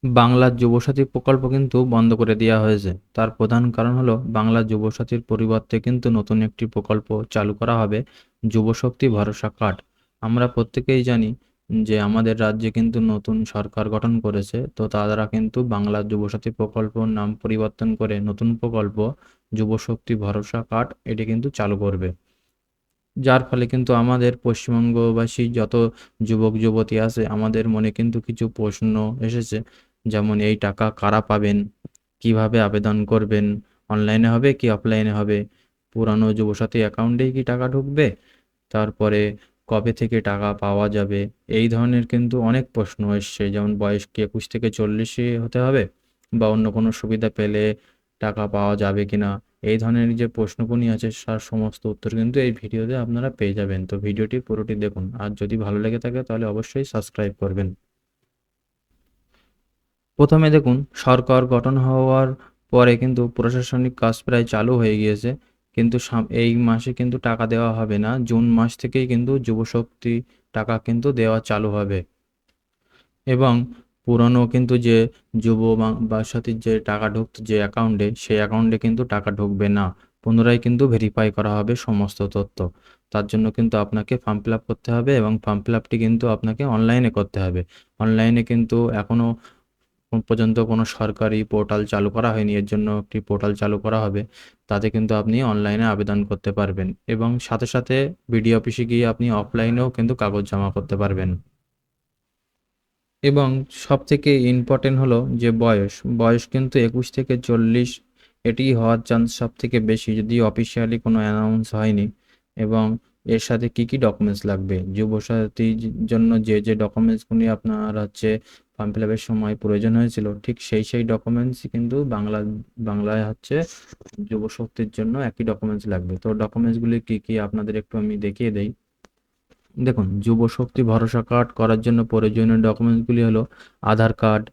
বাংলার যুবসাথী প্রকল্প কিন্তু বন্ধ করে দেওয়া হয়েছে। তার প্রধান কারণ হলো বাংলা যুবসাথীর পরিবর্তে কিন্তু নতুন একটি প্রকল্প চালু করা হবে, যুবশক্তি ভরসা কার্ড। আমরা প্রত্যেকেই জানি যে আমাদের রাজ্যে কিন্তু নতুন সরকার গঠন করেছে, তো তারা কিন্তু বাংলা যুবসাথী প্রকল্পর নাম পরিবর্তন করে নতুন প্রকল্প যুবশক্তি ভরসা কার্ড এটি কিন্তু চালু করবে। যার ফলে কিন্তু আমাদের পশ্চিমবঙ্গবাসী যত যুবক যুবতী আছে আমাদের মনে কিন্তু কিছু প্রশ্ন এসেছে, যেমন এই টাকা কারা পাবেন, কিভাবে আবেদন করবেন, অনলাইনে হবে কি অফলাইনে হবে, পুরানো যুবসাথী অ্যাকাউন্টেই কি টাকা ঢুকবে, তারপরে কবে থেকে টাকা পাওয়া যাবে। এই ধরনের কিন্তু অনেক প্রশ্ন এসছে, যেমন বয়স কি 21 থেকে 40 হতে হবে, বা অন্য কোনো সুবিধা পেলে টাকা পাওয়া যাবে কিনা। এই ধরনের যে প্রশ্নগুলি আছে তার সমস্ত উত্তর কিন্তু এই ভিডিওতে আপনারা পেয়ে যাবেন। তো ভিডিওটি পুরোটি দেখুন, আর যদি ভালো লেগে থাকে তাহলে অবশ্যই সাবস্ক্রাইব করবেন। প্রথমে দেখুন, সরকার গঠন হওয়ার পরে কিন্তু প্রশাসনিক কাজ প্রায় চালু হয়ে গিয়েছে, কিন্তু এই মাসে কিন্তু টাকা দেওয়া হবে না। জুন মাস থেকেই কিন্তু যুবশক্তি টাকা কিন্তু দেওয়া চালু হবে। এবং পুরনো কিন্তু যে যুব সাথীর যে টাকা ঢুকতো যে অ্যাকাউন্টে, সেই অ্যাকাউন্টে কিন্তু টাকা ঢুকবে না। পুনরায় কিন্তু ভেরিফাই করা হবে সমস্ত তথ্য। তার জন্য কিন্তু আপনাকে ফর্ম ফিল আপ করতে হবে, এবং ফর্ম ফিল আপটি কিন্তু আপনাকে অনলাইনে করতে হবে। অনলাইনে কিন্তু এখনও পর্যন্ত কোনো সরকারি পোর্টাল চালু করা হয়নি, এর জন্য একটি পোর্টাল চালু করা হবে। তাতে কিন্তু আপনি অনলাইনে আবেদন করতে পারবেন, এবং সাথে সাথে বিডিও অফিসে গিয়ে আপনি অফলাইনেও কিন্তু কাগজ জমা করতে পারবেন। এবং সবথেকে ইম্পর্টেন্ট হলো যে বয়স কিন্তু 21 থেকে 40 এটি হওয়ার চান্স সবথেকে বেশি, যদিও অফিসিয়ালি কোনো অ্যানাউন্স হয়নি। এবং এর সাথে কি কি ডকুমেন্টস লাগবে, যুবসাথীর জন্য যে ডকুমেন্টসগুলি আপনার হচ্ছে ফর্ম ফিল আপের সময় প্রয়োজন হয়েছিল, ঠিক সেই ডকুমেন্টসই কিন্তু বাংলায় হচ্ছে যুবশক্তির জন্য একই ডকুমেন্টস লাগবে। তো ডকুমেন্টসগুলি কি কি আপনাদের একটু আমি দেখিয়ে দেই। দেখুন, যুব শক্তি ভরসা কার্ড করার জন্য প্রয়োজনীয় ডকুমেন্টসগুলি হলো আধার কার্ড,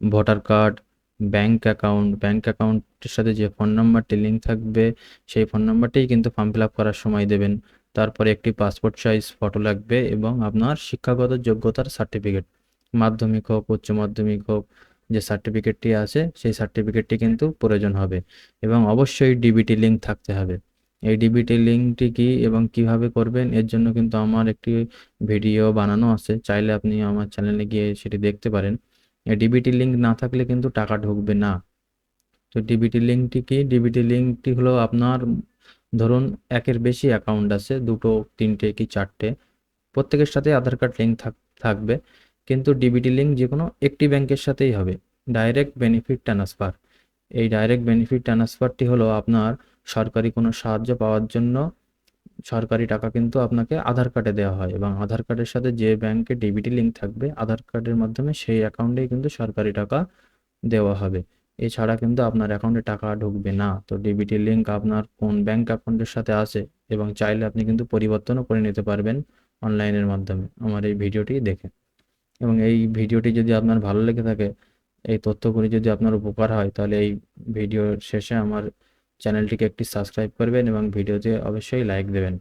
ভোটার কার্ড, ব্যাংক অ্যাকাউন্টের সাথে যে ফোন নাম্বারটি লিঙ্ক থাকবে সেই ফোন নাম্বারটাই কিন্তু ফর্ম ফিল আপ করার সময় দেবেন। তারপরে একটি পাসপোর্ট সাইজ ফটো লাগবে, এবং আপনার শিক্ষাগত যোগ্যতার সার্টিফিকেট, মাধ্যমিক হোক উচ্চ মাধ্যমিক হোক, যে সার্টিফিকেটটি আছে সেই সার্টিফিকেটটি কিন্তু প্রয়োজন হবে। এবং অবশ্যই ডিবিটি লিঙ্ক থাকতে হবে। এই ডিবিটি লিঙ্কটি কি এবং কিভাবে করবেন এর জন্য কিন্তু আমার একটি ভিডিও বানানো আছে, চাইলে আপনি আমার চ্যানেলে গিয়ে সেটি দেখতে পারেন। এই ডিবিটি লিঙ্ক না থাকলে কিন্তু টাকা ঢুকবে না। তো ডিবিটি লিঙ্কটি কি? ডিবিটি লিঙ্কটি হলো আপনার, ধরুন একের বেশি অ্যাকাউন্ট আছে, দুটো তিনটে কি চারটে, প্রত্যেকের সাথে আধার কার্ড লিঙ্ক থাকবে, কিন্তু ডিবিটি লিঙ্ক যে কোনো একটি ব্যাংকের সাথেই হবে। ডাইরেক্ট বেনিফিট ট্রান্সফার, এই ডাইরেক্ট বেনিফিট ট্রান্সফারটি হলো আপনার সরকারি কোনো সাহায্য পাওয়ার জন্য সরকারি টাকা কিন্তু আপনাকে আধার কার্ডে দেওয়া হয়, এবং আধার কার্ডের সাথে যে ব্যাংকে ডিবিটি লিঙ্ক থাকবে আধার কার্ডের মাধ্যমে সেই অ্যাকাউন্টেই কিন্তু সরকারি টাকা দেওয়া হবে। এছাড়া কিন্তু আপনার অ্যাকাউন্টে টাকা ঢুকবে না। তো ডিবিটি লিঙ্ক আপনার কোন ব্যাংক অ্যাকাউন্টের সাথে আছে, এবং চাইলে আপনি কিন্তু পরিবর্তনও করে নিতে পারবেন অনলাইনের মাধ্যমে আমার এই ভিডিওটি দেখে। এবং এই ভিডিওটি যদি আপনার ভালো লেগে থাকে, এই তথ্যগুলি যদি আপনার উপকার হয়, তাহলে এই ভিডিওর শেষে আমার চ্যানেলটিকে একটি সাবস্ক্রাইব করবেন এবং ভিডিওতে অবশ্যই লাইক দেবেন।